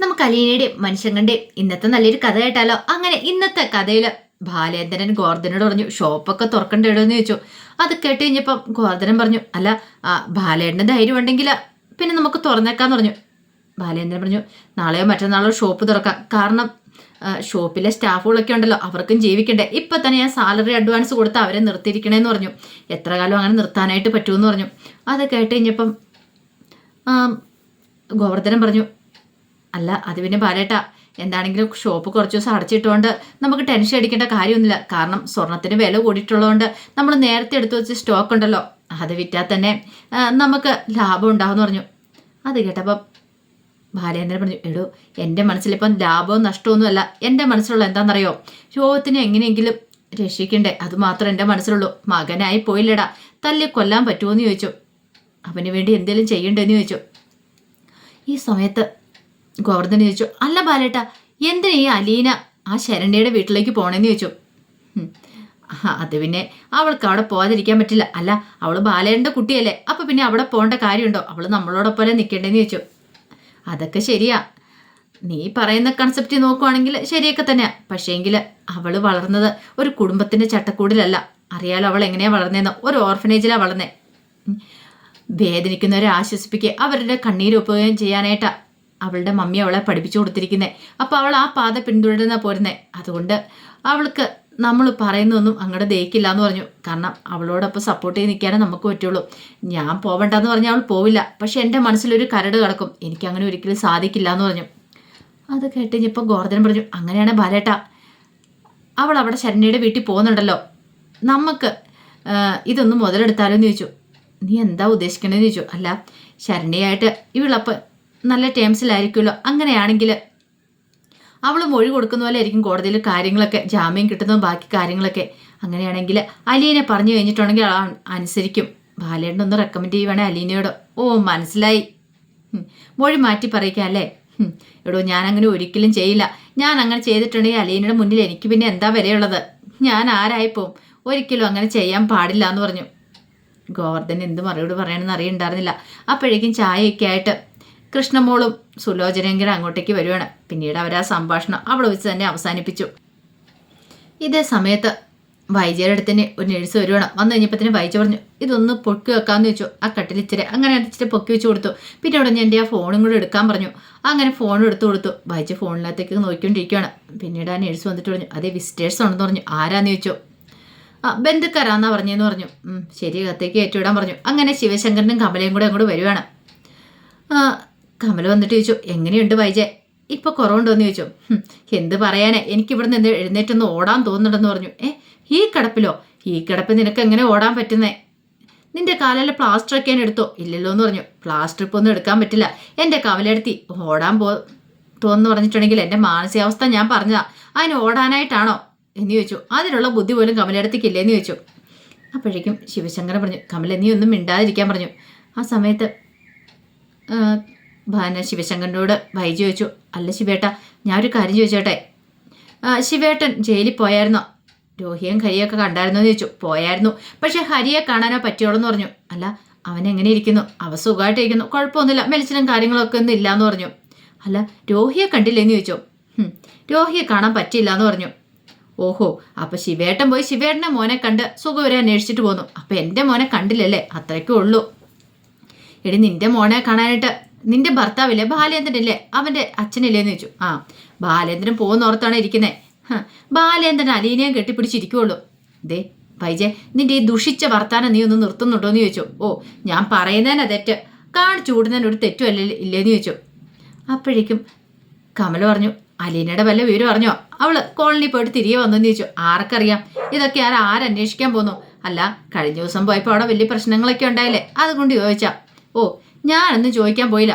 നമുക്ക് അലീനയുടെയും മനുഷ്യങ്ങളുടെയും ഇന്നത്തെ നല്ലൊരു കഥ കേട്ടാലോ? അങ്ങനെ ഇന്നത്തെ കഥയില് ബാലേന്ദ്രൻ ഗോർദ്ധനോട് പറഞ്ഞു ഷോപ്പൊക്കെ തുറക്കണ്ടേടോന്ന് ചോദിച്ചു. അത് കേട്ട് കഴിഞ്ഞപ്പം ഗോർദ്ധനൻ പറഞ്ഞു, അല്ല ബാലേന്ദ്രന് ധൈര്യം ഉണ്ടെങ്കിൽ പിന്നെ നമുക്ക് തുറന്നേക്കാന്ന് പറഞ്ഞു. ബാലേന്ദ്രൻ പറഞ്ഞു, നാളെയോ മറ്റന്നാളോ ഷോപ്പ് തുറക്കാം. കാരണം ഷോപ്പിലെ സ്റ്റാഫുകളൊക്കെ ഉണ്ടല്ലോ, അവർക്കും ജീവിക്കണ്ടേ. ഇപ്പൊ തന്നെ ഞാൻ സാലറി അഡ്വാൻസ് കൊടുത്ത് അവരെ നിർത്തിയിരിക്കണേന്ന് പറഞ്ഞു. എത്ര കാലം അങ്ങനെ നിർത്താനായിട്ട് പറ്റുമെന്ന് പറഞ്ഞു. അത് കേട്ട് കഴിഞ്ഞപ്പം ഗോവർദ്ധനൻ പറഞ്ഞു, അല്ല അത് പിന്നെ ബാലേട്ടാ, എന്താണെങ്കിലും ഷോപ്പ് കുറച്ച് ദിവസം അടച്ചിട്ടുകൊണ്ട് നമുക്ക് ടെൻഷൻ അടിക്കേണ്ട കാര്യമൊന്നുമില്ല. കാരണം സ്വർണത്തിന് വില കൂടിയിട്ടുള്ളതുകൊണ്ട് നമ്മൾ നേരത്തെ എടുത്തു വെച്ച സ്റ്റോക്ക് ഉണ്ടല്ലോ, അത് വിറ്റാൽ തന്നെ നമുക്ക് ലാഭം ഉണ്ടാവുമെന്ന് പറഞ്ഞു. അത് കേട്ടപ്പം ബാലേന്ദ്രൻ പറഞ്ഞു, എടോ എൻ്റെ മനസ്സിലിപ്പം ലാഭവും നഷ്ടമൊന്നുമല്ല. എൻ്റെ മനസ്സിലുള്ള എന്താണെന്നറിയോ, രോഗത്തിനെ എങ്ങനെയെങ്കിലും രക്ഷിക്കണ്ടേ, അതുമാത്രം എൻ്റെ മനസ്സിലുള്ളൂ. മകനായി പോയില്ലടാ, തല്ലി കൊല്ലാൻ പറ്റുമോയെന്ന് ചോദിച്ചു. അവന് വേണ്ടി എന്തെങ്കിലും ചെയ്യണ്ടെന്ന് ചോദിച്ചു. ഈ സമയത്ത് ഗോവർദ്ധൻ ചോദിച്ചു, അല്ല ബാലേട്ട, എന്തിനാ ഈ അലീന ആ ശരണ്യയുടെ വീട്ടിലേക്ക് പോണേന്ന് ചോദിച്ചു. അത് പിന്നെ അവൾക്ക് അവിടെ പോകാതിരിക്കാൻ പറ്റില്ല. അല്ല അവള് ബാലേട്ടൻ്റെ കുട്ടിയല്ലേ, അപ്പൊ പിന്നെ അവിടെ പോകേണ്ട കാര്യമുണ്ടോ? അവള് നമ്മളോടൊപ്പം നിൽക്കേണ്ടതെന്ന് ചോദിച്ചു. അതൊക്കെ ശരിയാ, നീ പറയുന്ന കൺസെപ്റ്റ് നോക്കുവാണെങ്കിൽ ശരിയൊക്കെ തന്നെയാ. പക്ഷേങ്കിൽ അവള് വളർന്നത് ഒരു കുടുംബത്തിന്റെ ചട്ടക്കൂടിലല്ല. അറിയാലോ അവൾ എങ്ങനെയാ വളർന്നതെന്ന്, ഒരു ഓർഫനേജിലാണ് വളർന്നേ. വേദനിക്കുന്നവരെ ആശ്വസിപ്പിക്കുക, അവരുടെ കണ്ണീരൊപ്പുകയും ചെയ്യാനായിട്ടാ അവളുടെ മമ്മി അവളെ പഠിപ്പിച്ചു കൊടുത്തിരിക്കുന്നത്. അപ്പോൾ അവൾ ആ പാത പിന്തുടരുന്ന പോരുന്നേ. അതുകൊണ്ട് അവൾക്ക് നമ്മൾ പറയുന്നതൊന്നും അങ്ങോട്ട് ദഹിക്കില്ല എന്ന് പറഞ്ഞു. കാരണം അവളോടൊപ്പം സപ്പോർട്ട് ചെയ്ത് നിൽക്കാനേ നമുക്ക് പറ്റുള്ളൂ. ഞാൻ പോവണ്ടെന്ന് പറഞ്ഞാൽ അവൾ പോവില്ല, പക്ഷെ എൻ്റെ മനസ്സിലൊരു കരട് കിടക്കും, എനിക്കങ്ങനെ ഒരിക്കലും സാധിക്കില്ല എന്ന് പറഞ്ഞു. അത് കേട്ടുകഴിഞ്ഞപ്പോൾ ഗോർദ്ധനൻ പറഞ്ഞു, അങ്ങനെയാണ് ബാലേട്ട, അവൾ അവിടെ ശരണ്യയുടെ വീട്ടിൽ പോകുന്നുണ്ടല്ലോ, നമുക്ക് ഇതൊന്നും മുതലെടുത്താലോ എന്ന് ചോദിച്ചു. നീ എന്താ ഉദ്ദേശിക്കണമെന്ന് ചോദിച്ചു. അല്ല ശരണ്യയായിട്ട് ഇവളപ്പം നല്ല ടേംസിലായിരിക്കുമല്ലോ, അങ്ങനെയാണെങ്കിൽ അവൾ മൊഴി കൊടുക്കുന്ന പോലെ ആയിരിക്കും കോടതിയിൽ കാര്യങ്ങളൊക്കെ, ജാമ്യം കിട്ടുന്നതും ബാക്കി കാര്യങ്ങളൊക്കെ. അങ്ങനെയാണെങ്കിൽ അലീനെ പറഞ്ഞു കഴിഞ്ഞിട്ടുണ്ടെങ്കിൽ അനുസരിക്കും. ബാലേട്ടനൊന്ന് റെക്കമെൻഡ് ചെയ്യുവാണേ അലീനയോട്. ഓ മനസ്സിലായി, മൊഴി മാറ്റി പറയിക്കാം അല്ലേ? എടോ ഞാൻ അങ്ങനെ ഒരിക്കലും ചെയ്യില്ല. ഞാൻ അങ്ങനെ ചെയ്തിട്ടുണ്ടെങ്കിൽ അലീനയുടെ മുന്നിൽ എനിക്ക് പിന്നെ എന്താ വിലയുള്ളത്? ഞാൻ ആരായിപ്പോവും? ഒരിക്കലും അങ്ങനെ ചെയ്യാൻ പാടില്ല എന്ന് പറഞ്ഞു. ഗോവർദ്ധൻ എന്ത് മറുപടി പറയണമെന്ന് അറിയണ്ടായിരുന്നില്ല. അപ്പോഴേക്കും ചായയൊക്കെ ആയിട്ട് കൃഷ്ണമോളും സുലോചനയെങ്കിലും അങ്ങോട്ടേക്ക് വരുവാണ്. പിന്നീട് അവർ ആ സംഭാഷണം അവിടെ വെച്ച് തന്നെ അവസാനിപ്പിച്ചു. ഇതേ സമയത്ത് വൈജയുടെ അടുത്തിന് ഒരു നഴ്സ് വരുവാണ്. വന്നു കഴിഞ്ഞപ്പത്തിന് വൈജ പറഞ്ഞു, ഇതൊന്ന് പൊക്കി വെക്കാമെന്ന് വെച്ചു. ആ കട്ടിലിച്ചിരി അങ്ങനെ ഇച്ചിരി പൊക്കി വെച്ച് കൊടുത്തു. പിന്നെ ഉടനെ എൻ്റെ ആ ഫോണും കൂടെ എടുക്കാൻ പറഞ്ഞു. അങ്ങനെ ഫോൺ എടുത്തു കൊടുത്തു. വൈജ ഫോണിനകത്തേക്ക് നോക്കിക്കൊണ്ടിരിക്കുകയാണ്. പിന്നീട് ആ നഴ്സ് വന്നിട്ട് പറഞ്ഞു, അതേ വിസിറ്റേഴ്സ് ഉണ്ടെന്ന് പറഞ്ഞു. ആരാന്ന് ചോദിച്ചു. ബന്ധുക്കാരാന്നാ പറഞ്ഞെന്ന് പറഞ്ഞു. ശരി, അകത്തേക്ക് കയറ്റിവിടാൻ പറഞ്ഞു. അങ്ങനെ ശിവശങ്കരനും കമലയും കൂടെ അങ്ങോട്ട് വരുവാണ്. കമല വന്നിട്ട് ചോദിച്ചു, എങ്ങനെയുണ്ട് വൈജ, ഇപ്പൊ കുറവുണ്ടോന്ന് ചോദിച്ചു. എന്ത് പറയാനേ, എനിക്കിവിടെ നിന്ന് എഴുന്നേറ്റൊന്ന് ഓടാൻ തോന്നുന്നുണ്ടെന്ന് പറഞ്ഞു. ഈ കിടപ്പിലോ? ഈ കിടപ്പ് നിനക്ക് എങ്ങനെ ഓടാൻ പറ്റുന്നേ? നിന്റെ കാലിലെ പ്ലാസ്റ്റർ ഒക്കെ എടുത്തോ? ഇല്ലല്ലോ എന്ന് പറഞ്ഞു. പ്ലാസ്റ്റർ ഇപ്പൊ ഒന്നും എടുക്കാൻ പറ്റില്ല. എൻ്റെ കമലെടുത്തി ഓടാൻ തോന്നുന്നു പറഞ്ഞിട്ടുണ്ടെങ്കിൽ എൻ്റെ മാനസികാവസ്ഥ ഞാൻ പറഞ്ഞതാ, അതിന് ഓടാനായിട്ടാണോ എന്ന് ചോദിച്ചു. അതിനുള്ള ബുദ്ധി പോലും കമലെടുത്തിക്കില്ലേന്ന് ചോദിച്ചു. അപ്പോഴേക്കും ശിവശങ്കരൻ പറഞ്ഞു, കമല നീ ഒന്നും മിണ്ടാതിരിക്കാൻ പറഞ്ഞു. ആ സമയത്ത് ശിവശങ്കരനോട് വൈജി ചോദിച്ചു, അല്ല ശിവേട്ട, ഞാനൊരു കാര്യം ചോദിച്ചോട്ടെ, ശിവേട്ടൻ ജയിലിൽ പോയായിരുന്നോ? രോഹിയും ഹരിയൊക്കെ കണ്ടായിരുന്നോ എന്ന് ചോദിച്ചു. പോയായിരുന്നു, പക്ഷെ ഹരിയെ കാണാനോ പറ്റിയോളെന്ന് പറഞ്ഞു. അല്ല അവൻ എങ്ങനെ ഇരിക്കുന്നു? അവ സുഖമായിട്ടിരിക്കുന്നു, കുഴപ്പമൊന്നുമില്ല, മെലിച്ചിലും കാര്യങ്ങളൊക്കെ ഒന്നും ഇല്ലയെന്ന് പറഞ്ഞു. അല്ല രോഹിയെ കണ്ടില്ലേന്ന് ചോദിച്ചു. രോഹിയെ കാണാൻ പറ്റിയില്ല എന്ന് പറഞ്ഞു. ഓഹോ, അപ്പൊ ശിവേട്ടൻ പോയി ശിവേട്ടൻ്റെ മോനെ കണ്ട് സുഖവരെ അന്വേഷിച്ചിട്ട് പോന്നു. അപ്പൊ എൻ്റെ മോനെ കണ്ടില്ലല്ലേ? അത്രയ്ക്കേ ഉള്ളൂ. എടി നിന്റെ മോനെ കാണാനായിട്ട് നിന്റെ ഭർത്താവില്ലേ, ബാലേന്ദ്രനില്ലേ, അവൻ്റെ അച്ഛനില്ലേന്ന് ചോദിച്ചു. ബാലേന്ദ്രൻ പോകുന്നോർത്താണ് ഇരിക്കുന്നേ. ബാലേന്ദ്രൻ അലീനയും കെട്ടിപ്പിടിച്ചിരിക്കുള്ളൂ. ദേ വൈജെ, നിന്റെ ഈ ദുഷിച്ച വർത്താനം നീ ഒന്ന് നിർത്തുന്നുണ്ടോ എന്ന് ചോദിച്ചു. ഓ ഞാൻ പറയുന്നതിനാ തെറ്റ്, കാണിച്ചു കൂടുന്നതിന് ഒരു തെറ്റും ഇല്ലേന്ന് ചോദിച്ചു. അപ്പോഴേക്കും കമല പറഞ്ഞു, അലീനയുടെ വല്ല വിവരം അറിഞ്ഞോ? അവള് കോളനി പോയിട്ട് തിരികെ വന്നെന്ന് ചോദിച്ചു. ആർക്കറിയാം, ഇതൊക്കെ ആരന്വേഷിക്കാൻ പോന്നു? അല്ല കഴിഞ്ഞ ദിവസം പോയപ്പോൾ അവിടെ വലിയ പ്രശ്നങ്ങളൊക്കെ ഉണ്ടായില്ലേ, അതുകൊണ്ട് ചോദിച്ചാ. ഓ ഞാനൊന്നും ചോദിക്കാൻ പോയില്ല.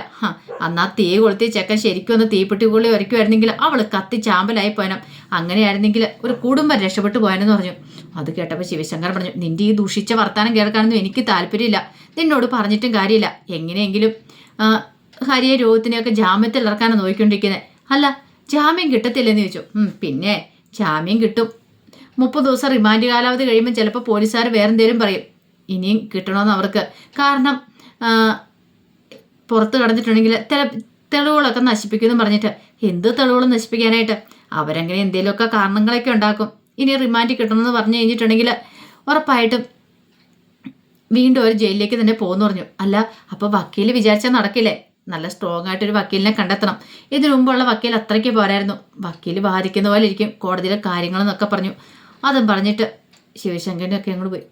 അന്നാ തീ കൊളുത്തി ചെക്കൻ ശരിക്കും ഒന്ന് തീപ്പെട്ടി കൊള്ളി ഒരുക്കുമായിരുന്നെങ്കിൽ അവള് കത്തി ചാമ്പലായി പോയനം. അങ്ങനെയായിരുന്നെങ്കിൽ ഒരു കുടുംബം രക്ഷപ്പെട്ടു പോയെന്ന് പറഞ്ഞു. അത് കേട്ടപ്പോൾ ശിവശങ്കർ പറഞ്ഞു, നിന്റെ ഈ ദുഷിച്ച വർത്താനം കേൾക്കാനൊന്നും എനിക്ക് താല്പര്യമില്ല. നിന്നോട് പറഞ്ഞിട്ടും കാര്യമില്ല. എങ്ങനെയെങ്കിലും ഹരിയെ രോഗത്തിനെയൊക്കെ ജാമ്യത്തിൽ ഇറക്കാനാണ് നോക്കിക്കൊണ്ടിരിക്കുന്നത്. അല്ല ജാമ്യം കിട്ടത്തില്ലെന്ന് ചോദിച്ചു. പിന്നെ ജാമ്യം കിട്ടും. 30 ദിവസം റിമാൻഡ് കാലാവധി കഴിയുമ്പോൾ ചിലപ്പോൾ പോലീസുകാർ വേറെന്തേലും പറയും. ഇനിയും കിട്ടണമെന്ന് അവർക്ക്. കാരണം പുറത്ത് കടന്നിട്ടുണ്ടെങ്കിൽ തെളിവുകളൊക്കെ നശിപ്പിക്കുമെന്ന് പറഞ്ഞിട്ട്. എന്ത് തെളിവുകൾ നശിപ്പിക്കാനായിട്ട്? അവരങ്ങനെ എന്തെങ്കിലുമൊക്കെ കാരണങ്ങളൊക്കെ ഉണ്ടാക്കും. ഇനി റിമാൻഡ് കിട്ടണമെന്ന് പറഞ്ഞു കഴിഞ്ഞിട്ടുണ്ടെങ്കിൽ ഉറപ്പായിട്ടും വീണ്ടും ഒരു ജയിലിലേക്ക് തന്നെ പോകുന്നു പറഞ്ഞു. അല്ല, അപ്പോൾ വക്കീൽ വിചാരിച്ചാൽ നടക്കില്ലേ? നല്ല സ്ട്രോങ് ആയിട്ടൊരു വക്കീലിനെ കണ്ടെത്തണം. ഇതിനു മുമ്പുള്ള വക്കീൽ അത്രയ്ക്ക് പോരായിരുന്നു. വക്കീൽ വാദിക്കുന്ന പോലെ ഇരിക്കും കോടതിയിലെ കാര്യങ്ങളെന്നൊക്കെ പറഞ്ഞു. അതും പറഞ്ഞിട്ട് ശിവശങ്കരനൊക്കെ അങ്ങോട്ട് പോയി.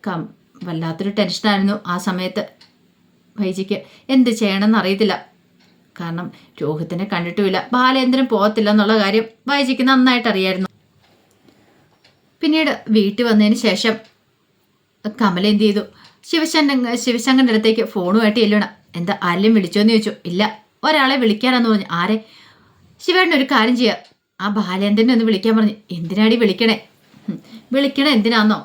വല്ലാത്തൊരു ടെൻഷനായിരുന്നു ആ സമയത്ത് വൈജിക്ക്. എന്ത് ചെയ്യണമെന്ന് അറിയത്തില്ല. കാരണം രോഹിത്തിനെ കണ്ടിട്ടുമില്ല, ബാലേന്ദ്രൻ പോകത്തില്ല എന്നുള്ള കാര്യം വൈജിക്ക് നന്നായിട്ട് അറിയായിരുന്നു. പിന്നീട് വീട്ടിൽ വന്നതിന് ശേഷം കമല എന്ത് ചെയ്തു? ശിവശങ്കരൻ്റെ അടുത്തേക്ക് ഫോണുമായിട്ട് ചെല്ലണം. എന്താ ആരെയും വിളിച്ചോന്ന് ചോദിച്ചു. ഇല്ല, ഒരാളെ വിളിക്കാനെന്ന് പറഞ്ഞു. ആരെ? ശിവേട്ടൻ ഒരു കാര്യം ചെയ്യുക, ആ ബാലേന്ദ്രനെ ഒന്ന് വിളിക്കാൻ പറഞ്ഞു. എന്തിനാടി വിളിക്കണേ? വിളിക്കണേ എന്തിനാന്നോ?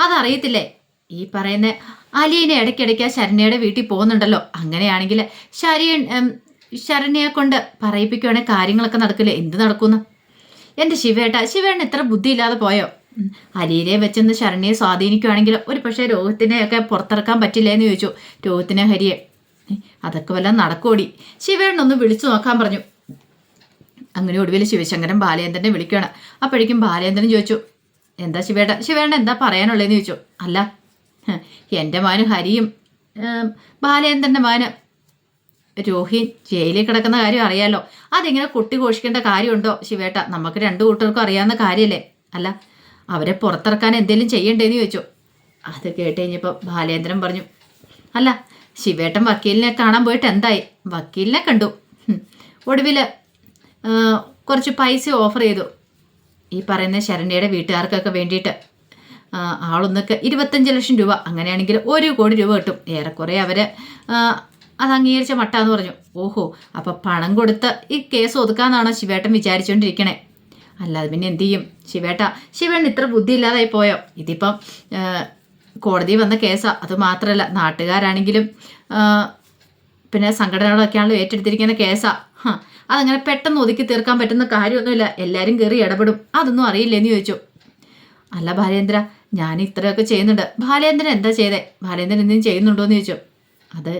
അതറിയത്തില്ലേ? ഈ പറയുന്ന അലീനെ ഇടയ്ക്കിടയ്ക്ക് ആ ശരണ്യയുടെ വീട്ടിൽ പോകുന്നുണ്ടല്ലോ. അങ്ങനെയാണെങ്കിൽ ശരണ്യയെ കൊണ്ട് പറയിപ്പിക്കുവാണെങ്കിൽ കാര്യങ്ങളൊക്കെ നടക്കില്ലേ? എന്ത് നടക്കുന്നു? എൻ്റെ ശിവേട്ടൻ ഇത്ര ബുദ്ധിയില്ലാതെ പോയോ? അലീനെ വെച്ചെന്ന് ശരണ്യെ സ്വാധീനിക്കുകയാണെങ്കിൽ ഒരു പക്ഷേ രോഹിത്തിനെയൊക്കെ പുറത്തിറക്കാൻ പറ്റില്ലേന്ന് ചോദിച്ചു. രോഹിത്തിനെ ഹരിയെ അതൊക്കെ വല്ല നടക്കോടി. ശിവേട്ടനൊന്ന് വിളിച്ചു നോക്കാൻ പറഞ്ഞു. അങ്ങനെ ഒടുവിൽ ശിവശങ്കരൻ ബാലേന്ദ്രനെ വിളിക്കുകയാണ്. അപ്പോഴേക്കും ബാലേന്ദ്രൻ ചോദിച്ചു, എന്താ ശിവേട്ടൻ എന്താ പറയാനുള്ളതെന്ന് ചോദിച്ചു. അല്ല, എൻ്റെ മകന് ഹരിയും ബാലേന്ദ്രൻ്റെ മകന് രോഹിൻ ജയിലിൽ കിടക്കുന്ന കാര്യം അറിയാലോ. അതിങ്ങനെ കൊട്ടിഘോഷിക്കേണ്ട കാര്യമുണ്ടോ ശിവേട്ട? നമുക്ക് രണ്ടു കൂട്ടർക്കും അറിയാവുന്ന കാര്യമല്ലേ? അല്ല, അവരെ പുറത്തിറക്കാൻ എന്തെങ്കിലും ചെയ്യണ്ടേന്ന് ചോദിച്ചു. അത് കേട്ട് കഴിഞ്ഞപ്പോൾ ബാലേന്ദ്രൻ പറഞ്ഞു, അല്ല ശിവേട്ടൻ വക്കീലിനെ കാണാൻ പോയിട്ട് എന്തായി? വക്കീലിനെ കണ്ടു. ഒടുവിൽ കുറച്ച് പൈസ ഓഫർ ചെയ്തു ഈ പറയുന്ന ശരണ്യയുടെ വീട്ടുകാർക്കൊക്കെ വേണ്ടിയിട്ട്. ആളൊന്നൊക്കെ 25 ലക്ഷം രൂപ, അങ്ങനെയാണെങ്കിൽ 1 കോടി രൂപ കിട്ടും. ഏറെക്കുറെ അവർ അത് അംഗീകരിച്ച മട്ടാന്ന് പറഞ്ഞു. ഓഹോ, അപ്പം പണം കൊടുത്ത് ഈ കേസ് ഒതുക്കാന്നാണോ ശിവേട്ടൻ വിചാരിച്ചുകൊണ്ടിരിക്കണേ? അല്ലാതെ പിന്നെ എന്തു ചെയ്യും ശിവേട്ടൻ ഇത്ര ബുദ്ധിയില്ലാതായി പോയോ? ഇതിപ്പം കോടതി വന്ന കേസാ. അത് മാത്രമല്ല, നാട്ടുകാരാണെങ്കിലും പിന്നെ സംഘടനകളൊക്കെയാണല്ലോ ഏറ്റെടുത്തിരിക്കുന്ന കേസാ. അതങ്ങനെ പെട്ടെന്ന് ഒതുക്കി തീർക്കാൻ പറ്റുന്ന കാര്യമൊന്നുമില്ല. എല്ലാവരും കയറി ഇടപെടും. അതൊന്നും അറിയില്ലെന്ന് ചോദിച്ചു. അല്ല ബാലേന്ദ്ര, ഞാൻ ഇത്രയൊക്കെ ചെയ്യുന്നുണ്ട്. ബാലേന്ദ്രൻ എന്താ ചെയ്തേ? ബാലേന്ദ്രൻ എന്തെങ്കിലും ചെയ്യുന്നുണ്ടോ എന്ന് ചോദിച്ചു. അത്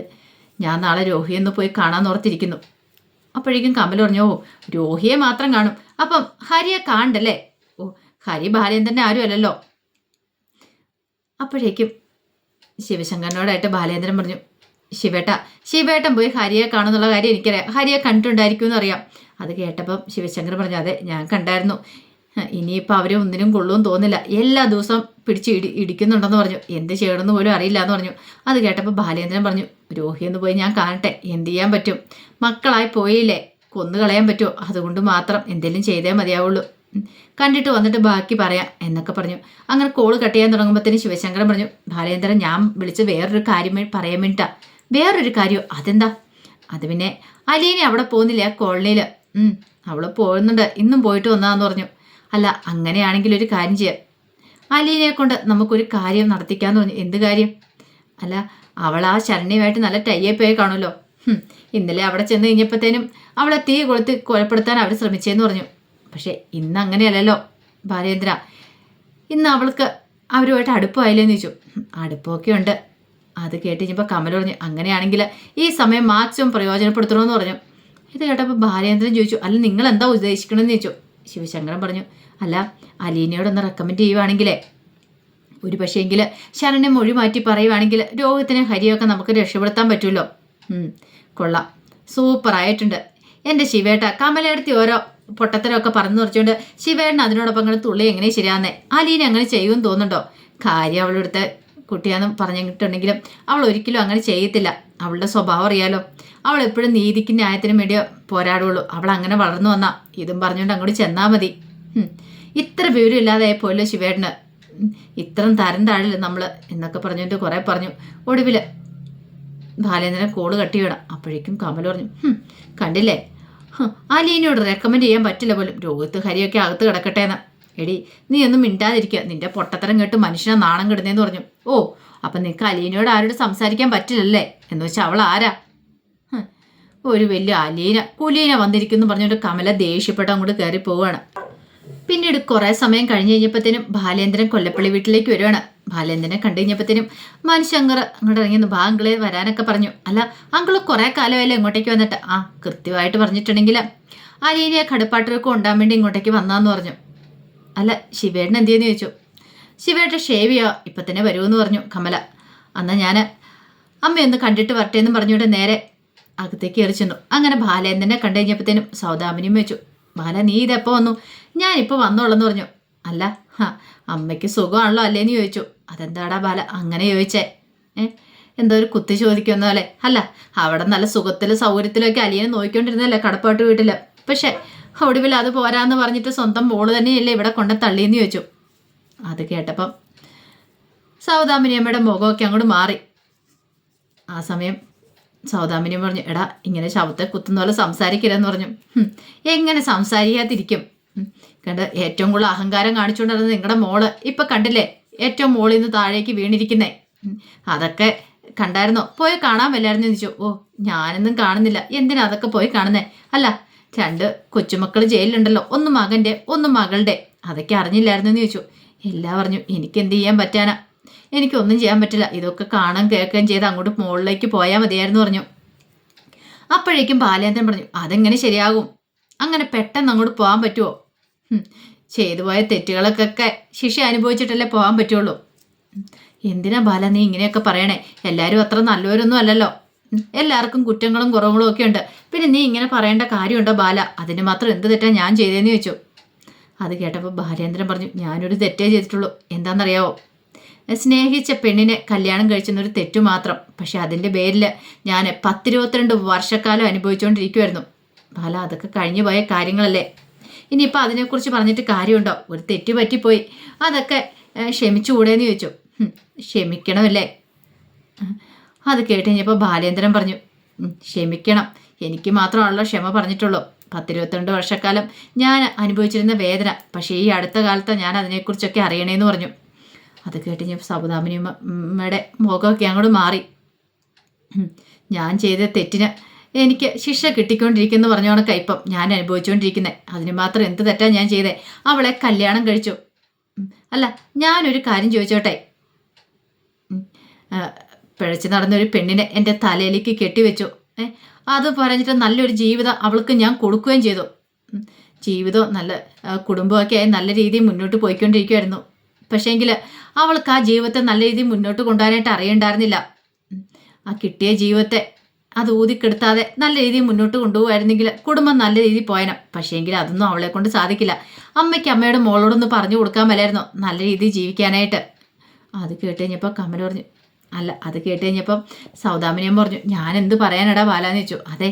ഞാൻ നാളെ രോഹിയൊന്ന് പോയി കാണാൻ ഓർത്തിരിക്കുന്നു. അപ്പോഴേക്കും കമൽ പറഞ്ഞു, ഓ രോഹിയെ മാത്രം കാണും, അപ്പം ഹരിയെ കാണണ്ടല്ലേ? ഓ, ഹരി ബാലേന്ദ്രൻ്റെ ആരും അല്ലല്ലോ. അപ്പോഴേക്കും ശിവശങ്കരനോടായിട്ട് ബാലേന്ദ്രൻ പറഞ്ഞു, ശിവേട്ടൻ പോയി ഹരിയെ കാണുന്നുള്ള കാര്യം എനിക്കറിയാം. ഹരിയെ കണ്ടിട്ടുണ്ടായിരിക്കും എന്നറിയാം. അത് കേട്ടപ്പം ശിവശങ്കർ പറഞ്ഞു, അതെ ഞാൻ കണ്ടായിരുന്നു. ഇനിയിപ്പോൾ അവരെ ഒന്നിനും കൊള്ളുമെന്ന് തോന്നില്ല. എല്ലാ ദിവസവും പിടിച്ച് ഇടിക്കുന്നുണ്ടെന്ന് പറഞ്ഞു. എന്ത് ചെയ്യണമെന്ന് പോലും അറിയില്ല എന്ന് പറഞ്ഞു. അത് കേട്ടപ്പോൾ ബാലേന്ദ്രൻ പറഞ്ഞു, രോഹിയൊന്ന് പോയി ഞാൻ കാണട്ടെ. എന്ത് ചെയ്യാൻ പറ്റും? മക്കളായി പോയില്ലേ, കൊന്നുകളയാൻ പറ്റുമോ? അതുകൊണ്ട് മാത്രം എന്തെങ്കിലും ചെയ്തേ മതിയാവുള്ളൂ. കണ്ടിട്ട് വന്നിട്ട് ബാക്കി പറയാം എന്നൊക്കെ പറഞ്ഞു. അങ്ങനെ കോള് കട്ട് ചെയ്യാൻ തുടങ്ങുമ്പോഴത്തേന് ശിവശങ്കരൻ പറഞ്ഞു, ബാലേന്ദ്രൻ ഞാൻ വിളിച്ച് വേറൊരു കാര്യം പറയാൻ വേണ്ടിട്ടാ. വേറൊരു കാര്യം? അതെന്താ? അത് പിന്നെ അലീനെ അവിടെ പോകുന്നില്ല ആ കോളനിയിൽ. അവൾ പോകുന്നുണ്ട്, ഇന്നും പോയിട്ട് വന്നതാന്ന് പറഞ്ഞു. അല്ല, അങ്ങനെയാണെങ്കിൽ ഒരു കാര്യം ചെയ്യാം, അലീനെ കൊണ്ട് നമുക്കൊരു കാര്യം നടത്തിക്കാന്ന് പറഞ്ഞു. എന്ത് കാര്യം? അല്ല, അവൾ ആ ശരണ്യമായിട്ട് നല്ല ടൈപ്പായി കാണുമല്ലോ. ഇന്നലെ അവിടെ ചെന്ന് കഴിഞ്ഞപ്പോഴത്തേനും അവളെ തീ കൊളുത്തി കൊലപ്പെടുത്താൻ അവർ ശ്രമിച്ചേന്ന് പറഞ്ഞു. പക്ഷെ ഇന്ന് അങ്ങനെയല്ലല്ലോ ബാലേന്ദ്ര. ഇന്ന് അവൾക്ക് അവരുമായിട്ട് അടുപ്പമായില്ലേന്ന് ചോദിച്ചു. അടുപ്പമൊക്കെ ഉണ്ട്. അത് കേട്ട് കഴിഞ്ഞപ്പോൾ കമൽ പറഞ്ഞു, അങ്ങനെയാണെങ്കിൽ ഈ സമയം മാക്സിമം പ്രയോജനപ്പെടുത്തണമെന്ന് പറഞ്ഞു. ഇത് കേട്ടപ്പോൾ ബാലേന്ദ്രൻ ചോദിച്ചു, അല്ല നിങ്ങൾ എന്താ ഉദ്ദേശിക്കണമെന്ന് ചോദിച്ചു. ശിവശങ്കരൻ പറഞ്ഞു, അല്ല അലീനയോടൊന്ന് റെക്കമെൻഡ് ചെയ്യുവാണെങ്കിലേ ഒരു പക്ഷേങ്കിൽ ശരണ്യം മൊഴി മാറ്റി പറയുവാണെങ്കിൽ രോഗത്തിനെ ഹരിയൊക്കെ നമുക്ക് രക്ഷപ്പെടുത്താൻ പറ്റുമല്ലോ. കൊള്ളാം, സൂപ്പറായിട്ടുണ്ട് എൻ്റെ ശിവേട്ട. കമലെടുത്തി ഓരോ പൊട്ടത്തരമൊക്കെ പറഞ്ഞു കുറച്ചുകൊണ്ട് ശിവേട്ടൻ അതിനോടൊപ്പം അങ്ങനെ തുള്ളി എങ്ങനെ ശരിയാന്നേ. അലീന അങ്ങനെ ചെയ്യുമെന്ന് തോന്നുന്നുണ്ടോ? കാര്യം അവളെടുത്ത് കുട്ടിയാണെന്ന് പറഞ്ഞിട്ടുണ്ടെങ്കിലും അവൾ ഒരിക്കലും അങ്ങനെ ചെയ്യത്തില്ല. അവളുടെ സ്വഭാവം അറിയാലോ. അവൾ എപ്പോഴും നീതിക്കും ന്യായത്തിനും വേണ്ടി പോരാടുള്ളൂ. അവൾ അങ്ങനെ വളർന്നു വന്നാ. ഇതും പറഞ്ഞുകൊണ്ട് അങ്ങോട്ട് ചെന്നാൽ മതി. ഇത്ര വിവരമില്ലാതായി പോയല്ലോ ശിവേട്ടന്. ഇത്രയും തരം താഴില്ല നമ്മൾ എന്നൊക്കെ പറഞ്ഞുകൊണ്ട് കുറേ പറഞ്ഞു. ഒടുവിൽ ബാലേന്ദ്രൻ കോള് കട്ടി വേണം. അപ്പോഴേക്കും കമൽ പറഞ്ഞു, കണ്ടില്ലേ, അലീനയോട് റെക്കമെൻഡ് ചെയ്യാൻ പറ്റില്ല പോലും. രോഹിത്ത് ഹരിയൊക്കെ അകത്ത് കിടക്കട്ടെ എന്ന്. എടി നീ ഒന്നും മിണ്ടാതിരിക്കുക, നിന്റെ പൊട്ടത്തരം കേട്ട് മനുഷ്യനെ നാണം കിടുന്നേന്ന് പറഞ്ഞു. ഓ, അപ്പം നിനക്ക് അലീനയോട് ആരോട് സംസാരിക്കാൻ പറ്റില്ലല്ലേ? എന്ന് വെച്ചാൽ അവൾ ആരാ? ഒരു വലിയ കുലീന വന്നിരിക്കുന്നു പറഞ്ഞുകൊണ്ട് കമല ദേഷ്യപ്പെട്ട് അങ്ങോട്ട് കയറി പോവുകയാണ്. പിന്നീട് കുറേ സമയം കഴിഞ്ഞ് കഴിഞ്ഞപ്പോഴത്തേനും ബാലേന്ദ്രൻ കൊല്ലപ്പള്ളി വീട്ടിലേക്ക് വരുവാണ്. ബാലേന്ദ്രനെ കണ്ടു കഴിഞ്ഞപ്പോഴത്തേനും മനുഷ്യങ്കർ അങ്ങോട്ട് ഇറങ്ങി അങ്കിളെ വരാനൊക്കെ പറഞ്ഞു. അല്ല അങ്കിള് കുറേ കാലമല്ലേ ഇങ്ങോട്ടേക്ക് വന്നിട്ട്? ആ കൃത്യമായിട്ട് പറഞ്ഞിട്ടുണ്ടെങ്കിൽ അനിയനെ കടുപ്പാട്ടൊക്കെ ഉണ്ടാൻ വേണ്ടി ഇങ്ങോട്ടേക്ക് വന്നാന്ന് പറഞ്ഞു. അല്ല ശിവേട്ടൻ എന്തിയെന്ന് ചോദിച്ചു. ശിവേട്ടൻ ഷേവ് ചെയ്യാ ഇപ്പം തന്നെ വരുമെന്ന് പറഞ്ഞു കമല. എന്നാൽ ഞാൻ അമ്മയൊന്ന് കണ്ടിട്ട് വരട്ടെ എന്നും പറഞ്ഞുകൊണ്ട് നേരെ അകത്തേക്ക് കയറി ചെന്നു. അങ്ങനെ ബാലേന്ദ്രനെ കണ്ടു കഴിഞ്ഞപ്പോഴത്തേനും സൗദാമിനിയും വെച്ചു. ബാല നീ ഇതെപ്പോൾ വന്നു? ഞാനിപ്പോൾ വന്നോളെന്ന് പറഞ്ഞു. അല്ല അമ്മയ്ക്ക് സുഖമാണല്ലോ അല്ലേന്ന് ചോദിച്ചു. അതെന്താടാ ബാല അങ്ങനെ ചോദിച്ചേ? എന്തോ ഒരു കുത്തി ചോദിക്കുന്ന പോലെ. അല്ല അവിടെ നല്ല സുഖത്തിലും സൗകര്യത്തിലൊക്കെ അലിയനെ നോക്കിക്കൊണ്ടിരുന്നല്ലേ കടപ്പാട്ട് വീട്ടിൽ. പക്ഷേ ഒടുവിൽ അത് പോരാന്ന് പറഞ്ഞിട്ട് സ്വന്തം മോള് തന്നെയല്ലേ ഇവിടെ കൊണ്ട് തള്ളിയെന്ന് ചോദിച്ചു. അത് കേട്ടപ്പം സൗദാമിനിയമ്മയുടെ മുഖമൊക്കെ അങ്ങോട്ട് മാറി. ആ സമയം സൗദാമിനിയം പറഞ്ഞു, എടാ ഇങ്ങനെ ശവത്തെ കുത്തുന്ന പോലെ സംസാരിക്കില്ലെന്ന് പറഞ്ഞു. എങ്ങനെ സംസാരിക്കാതിരിക്കും? കണ്ട് ഏറ്റവും കൂടുതൽ അഹങ്കാരം കാണിച്ചുകൊണ്ടിരുന്നത് നിങ്ങളുടെ മോള് ഇപ്പം കണ്ടില്ലേ ഏറ്റവും മോളിൽ നിന്ന് താഴേക്ക് വീണിരിക്കുന്നേ. അതൊക്കെ കണ്ടായിരുന്നോ? പോയി കാണാൻ വല്ലായിരുന്നു ചോദിച്ചു. ഓ ഞാനൊന്നും കാണുന്നില്ല. എന്തിനാ അതൊക്കെ പോയി കാണുന്നേ? അല്ല 2 കൊച്ചുമക്കൾ ജയിലിലുണ്ടല്ലോ, ഒന്ന് മകൻ്റെ ഒന്ന് മകളുടെ, അതൊക്കെ അറിഞ്ഞില്ലായിരുന്നു എന്ന് ചോദിച്ചു. എല്ലാം പറഞ്ഞു. എനിക്കെന്ത് ചെയ്യാൻ പറ്റാനാ? എനിക്കൊന്നും ചെയ്യാൻ പറ്റില്ല. ഇതൊക്കെ കാണാൻ കേൾക്കുകയും ചെയ്ത് അങ്ങോട്ട് മുകളിലേക്ക് പോയാൽ മതിയായിരുന്നു പറഞ്ഞു. അപ്പോഴേക്കും ബാലേന്ദ്രൻ പറഞ്ഞു, അതെങ്ങനെ ശരിയാകും? അങ്ങനെ പെട്ടെന്ന് അങ്ങോട്ട് പോകാൻ പറ്റുമോ? ചെയ്തു പോയ തെറ്റുകൾക്കൊക്കെ ശിക്ഷ അനുഭവിച്ചിട്ടല്ലേ പോകാൻ പറ്റുള്ളൂ. എന്തിനാ ബാല നീ ഇങ്ങനെയൊക്കെ പറയണേ? എല്ലാവരും അത്ര നല്ലവരൊന്നും അല്ലല്ലോ. എല്ലാവർക്കും കുറ്റങ്ങളും കുറവുകളും ഒക്കെ ഉണ്ട്. പിന്നെ നീ ഇങ്ങനെ പറയേണ്ട കാര്യമുണ്ടോ ബാല? അതിന് മാത്രം എന്ത് തെറ്റാ ഞാൻ ചെയ്തതെന്ന് ചോദിച്ചു. അത് കേട്ടപ്പോൾ ബാലേന്ദ്രൻ പറഞ്ഞു, ഞാനൊരു തെറ്റേ ചെയ്തിട്ടുള്ളൂ. എന്താണെന്നറിയാവോ? സ്നേഹിച്ച പെണ്ണിനെ കല്യാണം കഴിച്ചെന്നൊരു തെറ്റു മാത്രം. പക്ഷെ അതിൻ്റെ പേരിൽ ഞാൻ 10-22 വർഷക്കാലം അനുഭവിച്ചുകൊണ്ടിരിക്കുമായിരുന്നു. ബാല അതൊക്കെ കഴിഞ്ഞു പോയ കാര്യങ്ങളല്ലേ. ഇനിയിപ്പോൾ അതിനെക്കുറിച്ച് പറഞ്ഞിട്ട് കാര്യമുണ്ടോ? ഒരു തെറ്റ് പറ്റിപ്പോയി, അതൊക്കെ ക്ഷമിച്ചുകൂടെയെന്ന് ചോദിച്ചു. ക്ഷമിക്കണമല്ലേ? അത് കേട്ട് കഴിഞ്ഞപ്പോൾ ബാലേന്ദ്രൻ പറഞ്ഞു, ക്ഷമിക്കണം. എനിക്ക് മാത്രമാണല്ലോ ക്ഷമ പറഞ്ഞിട്ടുള്ളൂ. 10-22 വർഷക്കാലം ഞാൻ അനുഭവിച്ചിരുന്ന വേദന, പക്ഷേ ഈ അടുത്ത കാലത്ത് ഞാൻ അതിനെക്കുറിച്ചൊക്കെ അറിയണേന്ന് പറഞ്ഞു. അത് കേട്ട് ഞാൻ സൗദാമിനിയമ്മയുടെ മുഖമൊക്കെ അങ്ങോട്ട് മാറി. ഞാൻ ചെയ്ത തെറ്റിന് എനിക്ക് ശിക്ഷ കിട്ടിക്കൊണ്ടിരിക്കുന്നു പറഞ്ഞോണം കൈപ്പം ഞാൻ അനുഭവിച്ചുകൊണ്ടിരിക്കുന്നത്. അതിന് മാത്രം എന്ത് തെറ്റാ ഞാൻ ചെയ്തേ? അവളെ കല്യാണം കഴിച്ചു. അല്ല ഞാനൊരു കാര്യം ചോദിച്ചോട്ടെ, പിഴച്ചു നടന്നൊരു പെണ്ണിനെ എൻ്റെ തലയിലേക്ക് കെട്ടിവെച്ചു. അത് പറഞ്ഞിട്ട് നല്ലൊരു ജീവിതം അവൾക്ക് ഞാൻ കൊടുക്കുകയും ചെയ്തു. ജീവിതം നല്ല കുടുംബമൊക്കെ ആയി നല്ല രീതിയിൽ മുന്നോട്ട് പോയിക്കൊണ്ടിരിക്കുമായിരുന്നു. പക്ഷേങ്കിൽ അവൾക്ക് ആ ജീവിതത്തെ നല്ല രീതിയിൽ മുന്നോട്ട് കൊണ്ടുപോകാനായിട്ട് അറിയണ്ടായിരുന്നില്ല. ആ കിട്ടിയ ജീവിതത്തെ അത് ഊതിക്കെടുത്താതെ നല്ല രീതിയിൽ മുന്നോട്ട് കൊണ്ടുപോകുമായിരുന്നെങ്കിൽ കുടുംബം നല്ല രീതിയിൽ പോയണം. പക്ഷേങ്കിൽ അതൊന്നും അവളെ കൊണ്ട് സാധിക്കില്ല. അമ്മയ്ക്ക് അമ്മയുടെ മോളോടൊന്ന് പറഞ്ഞു കൊടുക്കാൻ മേലായിരുന്നോ നല്ല രീതിയിൽ ജീവിക്കാനായിട്ട്? അത് കേട്ട് കഴിഞ്ഞപ്പോൾ കമല പറഞ്ഞു, അല്ല അത് കേട്ട് കഴിഞ്ഞപ്പം സൗദാമിനിയമ്മ പറഞ്ഞു, ഞാൻ എന്ത് പറയാനടാ ബാലാന്ന് ചോദിച്ചു. അതെ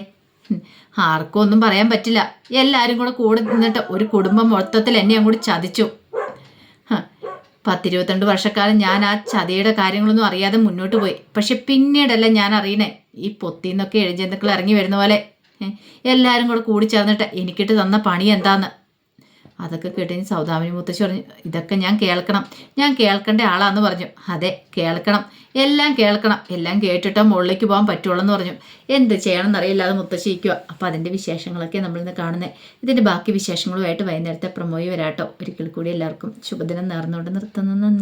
ആർക്കും ഒന്നും പറയാൻ പറ്റില്ല. എല്ലാവരും കൂടെ നിന്നിട്ട് ഒരു കുടുംബം മൊത്തത്തിൽ എന്നെ അങ്ങോട്ട് ചതിച്ചു. 10-22 വർഷക്കാലം ഞാൻ ആ ചതിയുടെ കാര്യങ്ങളൊന്നും അറിയാതെ മുന്നോട്ട് പോയി. പക്ഷെ പിന്നീടല്ല ഞാൻ അറിയണേ, ഈ പൊത്തിന്നൊക്കെ എഴുജന്തുക്കൾ ഇറങ്ങി വരുന്ന പോലെ എല്ലാവരും കൂടെ കൂടി ചേർന്നിട്ട് എനിക്കിട്ട് തന്ന പണി എന്താന്ന്. അതൊക്കെ കേട്ടുകഴിഞ്ഞ് സൗദാമിനി മുത്തശ്ശി പറഞ്ഞു, ഇതൊക്കെ ഞാൻ കേൾക്കണം, ഞാൻ കേൾക്കേണ്ട ആളാന്ന് പറഞ്ഞു. അതെ കേൾക്കണം, എല്ലാം കേൾക്കണം, എല്ലാം കേട്ടിട്ട് മുകളിലേക്ക് പോകാൻ പറ്റുള്ളൂ എന്ന് പറഞ്ഞു. എന്ത് ചെയ്യണം എന്നറിയില്ലാതെ മുത്തശ്ശിക്കുക. അപ്പോൾ അതിൻ്റെ വിശേഷങ്ങളൊക്കെ നമ്മളിന്ന് കാണുന്നത്. ഇതിൻ്റെ ബാക്കി വിശേഷങ്ങളുമായിട്ട് വൈകുന്നേരത്തെ പ്രമോയി വരാട്ടോ. ഒരിക്കൽ കൂടി എല്ലാവർക്കും ശുഭദിനം നേർന്നുകൊണ്ട് നിർത്തുന്നു. നന്ദി.